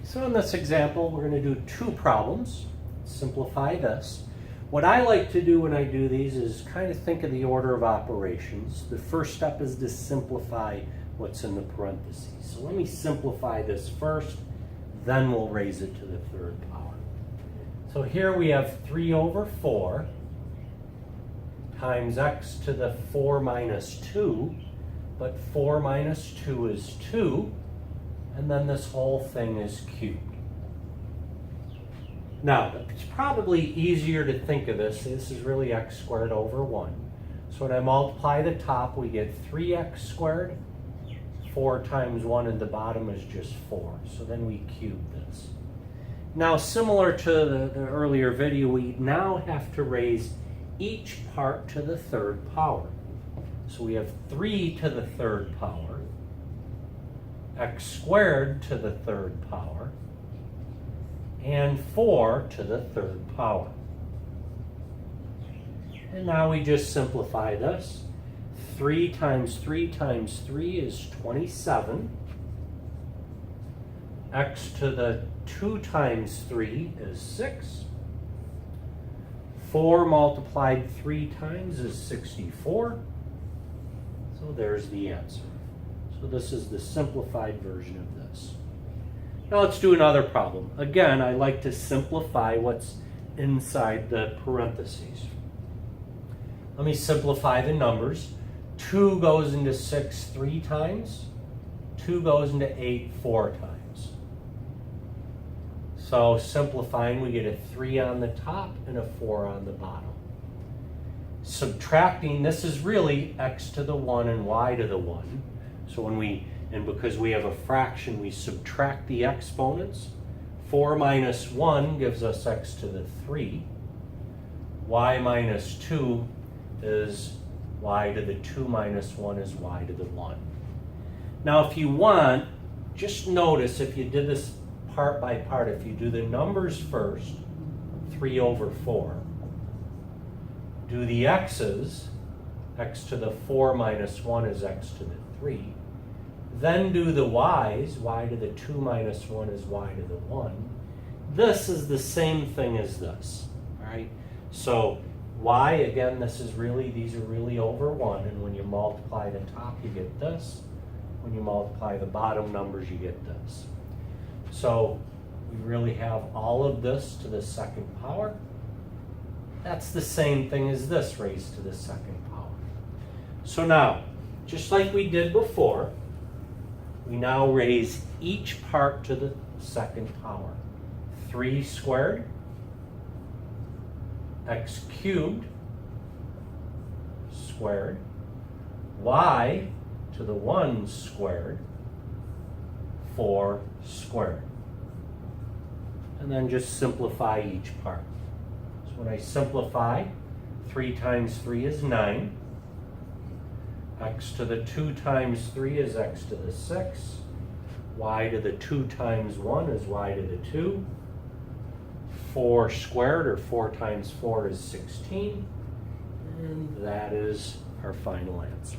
So in this example, we're going to do two problems. Simplify this. What I like to do when I do these is kind of think of the order of operations. The first step is to simplify what's in the parentheses. So let me simplify this first, then we'll raise it to the third power. So here we have 3 over 4 times x to the 4 minus 2, but 4 minus 2 is 2, and then this whole thing is cubed. Now, it's probably easier to think of this. This is really x squared over 1. So when I multiply the top, we get 3x squared. 4 times 1 in the bottom is just 4. So then we cube this. Now, similar to the earlier video, we now have to raise each part to the third power. So we have 3 to the third power, x squared to the third power, and 4 to the third power. And now we just simplify this. 3 times 3 times 3 is 27. X to the 2 times 3 is 6. 4 multiplied 3 times is 64. So there's the answer. So this is the simplified version of this. Now let's do another problem. Again, I like to simplify what's inside the parentheses. Let me simplify the numbers. 2 goes into 6 3 times. 2 goes into 8 4 times. So simplifying, we get a 3 on the top and a 4 on the bottom. Subtracting, this is really x to the 1 and y to the 1. So because we have a fraction, we subtract the exponents. 4 minus 1 gives us x to the 3. Y minus 2 is y to the 2 minus 1 is y to the 1. Now if you want, just notice if you did this part by part, if you do the numbers first, 3 over 4, do the x's, x to the 4 minus 1 is x to the 3, then do the y's, y to the 2 minus 1 is y to the 1. This is the same thing as this, all right? So y, again, these are really over 1, and when you multiply the top, you get this. When you multiply the bottom numbers, you get this. So we really have all of this to the second power. That's the same thing as this raised to the second power. So now, just like we did before, we now raise each part to the second power. 3 squared, x cubed squared, y to the 1 squared, 4 squared. And then just simplify each part. So when I simplify, 3 times 3 is 9. X to the 2 times 3 is x to the 6. Y to the 2 times 1 is y to the 2. 4 squared, or 4 times 4 is 16. And that is our final answer.